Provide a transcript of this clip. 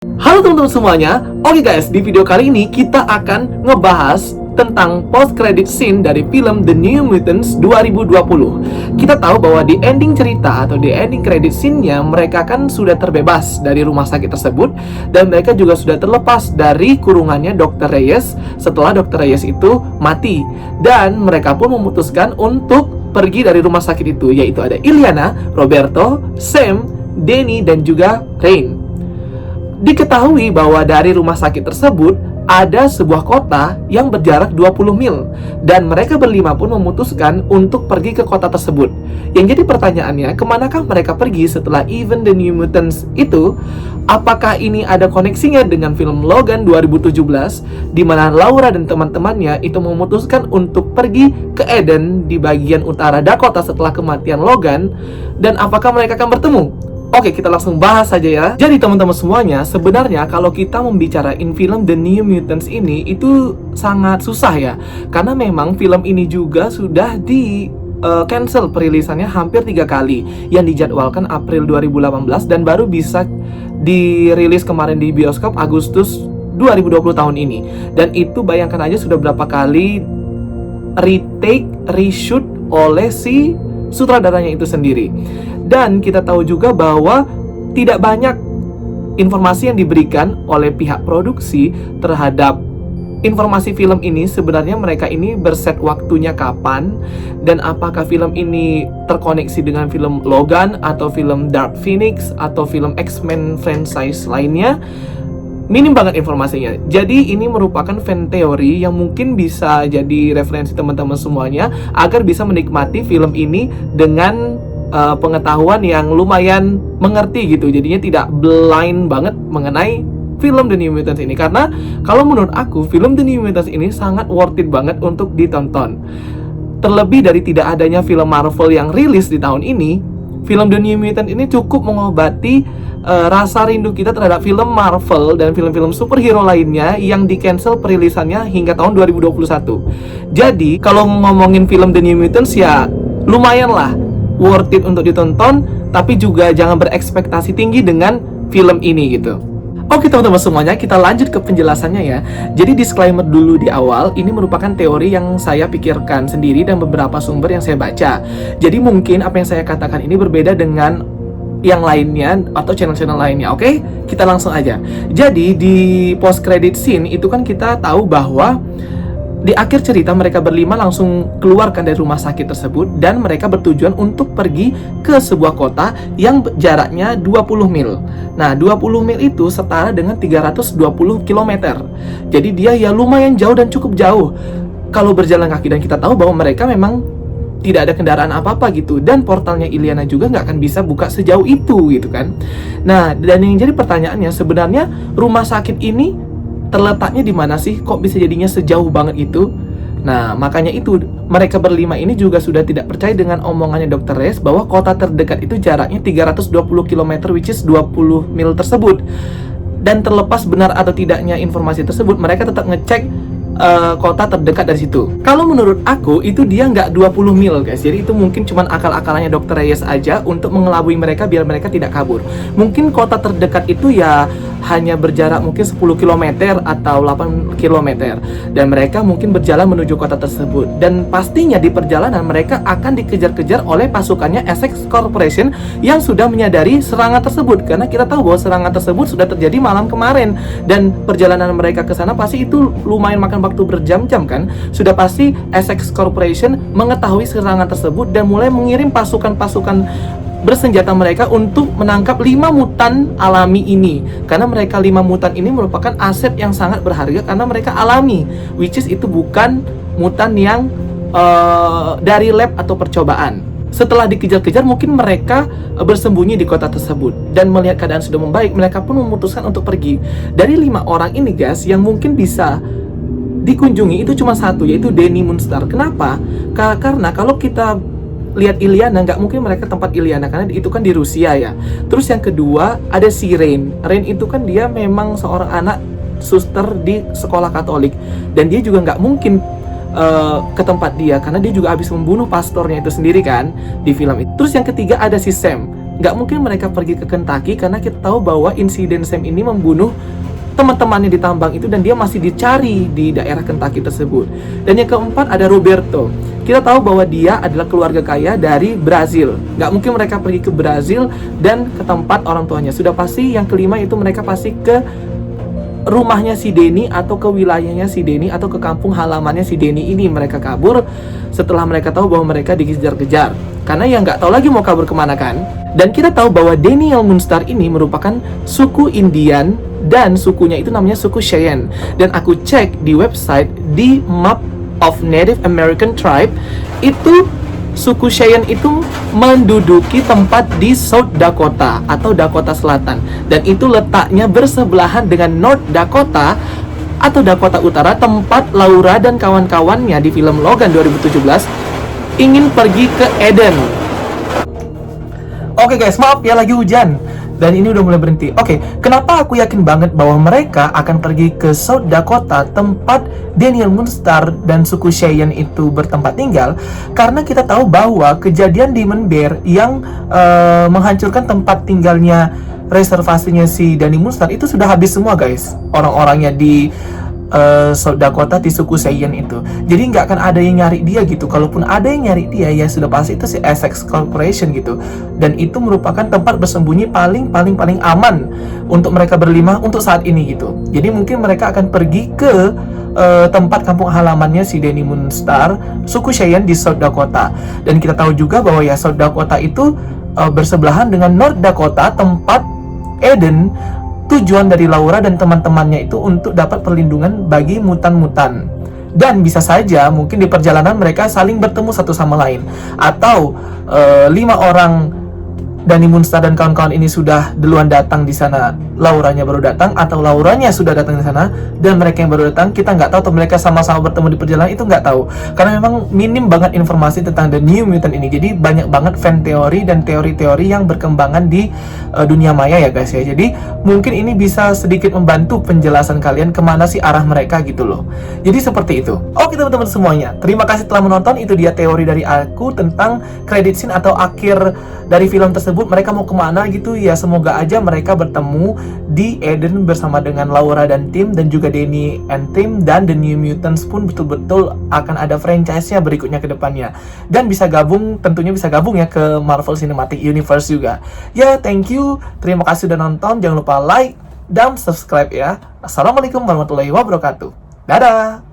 Halo teman-teman semuanya. Oke guys, di video kali ini kita akan ngebahas tentang post credit scene dari film The New Mutants 2020. Kita tahu bahwa di ending cerita atau di ending credit scene-nya mereka kan sudah terbebas dari rumah sakit tersebut dan mereka juga sudah terlepas dari kurungannya Dr. Reyes setelah Dr. Reyes itu mati. Dan mereka pun memutuskan untuk pergi dari rumah sakit itu, yaitu ada Illyana, Roberto, Sam, Danny dan juga Rain. Diketahui bahwa dari rumah sakit tersebut ada sebuah kota yang berjarak 20 mil dan mereka berlima pun memutuskan untuk pergi ke kota tersebut. Yang jadi pertanyaannya, kemanakah mereka pergi setelah event The New Mutants itu? Apakah ini ada koneksinya dengan film Logan 2017 di mana Laura dan teman-temannya itu memutuskan untuk pergi ke Eden di bagian utara Dakota setelah kematian Logan, dan apakah mereka akan bertemu? Oke, kita langsung bahas saja ya. Jadi teman-teman semuanya, sebenarnya kalau kita membicarain film The New Mutants ini itu sangat susah ya. Karena memang film ini juga sudah di cancel perilisannya hampir 3 kali. Yang dijadwalkan April 2018 dan baru bisa dirilis kemarin di bioskop Agustus 2020 tahun ini. Dan itu bayangkan aja sudah berapa kali retake, reshoot oleh si sutradaranya itu sendiri. Dan kita tahu juga bahwa tidak banyak informasi yang diberikan oleh pihak produksi terhadap informasi film ini. Sebenarnya mereka ini berset waktunya kapan, dan apakah film ini terkoneksi dengan film Logan atau film Dark Phoenix atau film X-Men franchise lainnya. Minim banget informasinya. Jadi ini merupakan fan teori yang mungkin bisa jadi referensi teman-teman semuanya agar bisa menikmati film ini dengan pengetahuan yang lumayan mengerti gitu. Jadinya tidak blind banget mengenai film The New Mutants ini. Karena kalau menurut aku film The New Mutants ini sangat worth it banget untuk ditonton. Terlebih dari tidak adanya film Marvel yang rilis di tahun ini, film The New Mutants ini cukup mengobati rasa rindu kita terhadap film Marvel dan film-film superhero lainnya yang di-cancel perilisannya hingga tahun 2021. Jadi, kalau ngomongin film The New Mutants ya lumayan lah worth it untuk ditonton, tapi juga jangan berekspektasi tinggi dengan film ini gitu. Oke teman-teman semuanya, kita lanjut ke penjelasannya ya. Jadi disclaimer dulu di awal, ini merupakan teori yang saya pikirkan sendiri dan beberapa sumber yang saya baca. Jadi mungkin apa yang saya katakan ini berbeda dengan yang lainnya atau channel-channel lainnya. Oke, kita langsung aja. Jadi di post credit scene itu kan kita tahu bahwa di akhir cerita mereka berlima langsung keluarkan dari rumah sakit tersebut dan mereka bertujuan untuk pergi ke sebuah kota yang jaraknya 20 mil. Nah, 20 mil itu setara dengan 320 km. Jadi dia ya lumayan jauh dan cukup jauh kalau berjalan kaki, dan kita tahu bahwa mereka memang tidak ada kendaraan apa-apa gitu, dan portalnya Illyana juga nggak akan bisa buka sejauh itu gitu kan. Nah, dan yang jadi pertanyaannya, sebenarnya rumah sakit ini terletaknya di mana sih? Kok bisa jadinya sejauh banget itu? Nah, makanya itu mereka berlima ini juga sudah tidak percaya dengan omongannya Dr. Reyes bahwa kota terdekat itu jaraknya 320 km, which is 20 mil tersebut. Dan terlepas benar atau tidaknya informasi tersebut, mereka tetap ngecek kota terdekat dari situ. Kalau menurut aku itu dia nggak 20 mil guys. Jadi itu mungkin cuman akal-akalannya Dr. Reyes aja untuk mengelabui mereka biar mereka tidak kabur. Mungkin kota terdekat itu ya hanya berjarak mungkin 10 km atau 8 km, dan mereka mungkin berjalan menuju kota tersebut. Dan pastinya di perjalanan mereka akan dikejar-kejar oleh pasukannya Essex Corporation yang sudah menyadari serangan tersebut, karena kita tahu bahwa serangan tersebut sudah terjadi malam kemarin, dan perjalanan mereka ke sana pasti itu lumayan makan waktu berjam-jam kan. Sudah pasti Essex Corporation mengetahui serangan tersebut dan mulai mengirim pasukan-pasukan bersenjata mereka untuk menangkap 5 mutan alami ini, karena mereka 5 mutan ini merupakan aset yang sangat berharga karena mereka alami, which is itu bukan mutan yang dari lab atau percobaan. Setelah dikejar-kejar, mungkin mereka bersembunyi di kota tersebut, dan melihat keadaan sudah membaik, mereka pun memutuskan untuk pergi. Dari 5 orang ini guys, yang mungkin bisa dikunjungi itu cuma satu, yaitu Danny Moonstar. Kenapa? Karena kalau kita lihat Illyana, nggak mungkin mereka tempat Illyana karena itu kan di Rusia ya. Terus yang kedua ada si Rain. Rain itu kan dia memang seorang anak suster di sekolah Katolik, dan dia juga nggak mungkin ke tempat dia karena dia juga habis membunuh pastornya itu sendiri kan di film itu. Terus yang ketiga ada si Sam. nggak mungkin mereka pergi ke Kentucky karena kita tahu bahwa insiden Sam ini membunuh teman-temannya di tambang itu dan dia masih dicari di daerah Kentucky tersebut. Dan yang keempat ada Roberto. Kita tahu bahwa dia adalah keluarga kaya dari Brazil. Nggak mungkin mereka pergi ke Brazil dan ke tempat orang tuanya. Sudah pasti yang kelima itu mereka pasti ke rumahnya si Denny atau ke wilayahnya si Denny atau ke kampung halamannya si Denny ini. Mereka kabur setelah mereka tahu bahwa mereka dikejar-kejar. Karena yang nggak tahu lagi mau kabur kemana kan. Dan kita tahu bahwa Daniel Moonstar ini merupakan suku Indian dan sukunya itu namanya suku Cheyenne. Dan aku cek di website di Map of Native American Tribe, itu suku Cheyenne itu menduduki tempat di South Dakota atau Dakota Selatan. Dan itu letaknya bersebelahan dengan North Dakota atau Dakota Utara, tempat Laura dan kawan-kawannya di film Logan 2017 ingin pergi ke Eden. Oke guys, maaf ya lagi hujan dan ini udah mulai berhenti. Oke, kenapa aku yakin banget bahwa mereka akan pergi ke South Dakota, tempat Daniel Moonstar dan suku Cheyenne itu bertempat tinggal? Karena kita tahu bahwa kejadian Demon Bear yang menghancurkan tempat tinggalnya, reservasinya si Danny Moonstar itu sudah habis semua guys. Orang-orangnya di South Dakota di suku Cheyenne itu. Jadi nggak akan ada yang nyari dia gitu. Kalaupun ada yang nyari dia, ya sudah pasti itu si Essex Corporation gitu. Dan itu merupakan tempat bersembunyi paling aman untuk mereka berlima untuk saat ini gitu. Jadi mungkin mereka akan pergi ke tempat kampung halamannya si Danny Moonstar, suku Cheyenne di South Dakota. Dan kita tahu juga bahwa ya South Dakota itu bersebelahan dengan North Dakota, tempat Eden. Tujuan dari Laura dan teman-temannya itu untuk dapat perlindungan bagi mutan-mutan. Dan bisa saja mungkin di perjalanan mereka saling bertemu satu sama lain. Atau 5 orang Danny Moonstar dan kawan-kawan ini sudah duluan datang di sana, Lauranya baru datang, atau Lauranya sudah datang di sana dan mereka yang baru datang, kita nggak tahu, atau mereka sama-sama bertemu di perjalanan, itu nggak tahu. Karena memang minim banget informasi tentang The New Mutant ini. Jadi banyak banget fan teori dan teori-teori yang berkembangan di dunia maya ya guys ya. Jadi mungkin ini bisa sedikit membantu penjelasan kalian kemana sih arah mereka gitu loh. Jadi seperti itu. Oke teman-teman semuanya, terima kasih telah menonton. Itu dia teori dari aku tentang credit scene atau akhir dari film tersebut. Mereka mau kemana gitu ya. Semoga aja mereka bertemu di Eden bersama dengan Laura dan tim, dan juga Danny and tim, dan The New Mutants pun betul-betul akan ada franchise-nya berikutnya ke depannya. Dan bisa gabung, tentunya bisa gabung ya ke Marvel Cinematic Universe juga. Ya, thank you. Terima kasih udah nonton. Jangan lupa like dan subscribe ya. Assalamualaikum warahmatullahi wabarakatuh. Dadah!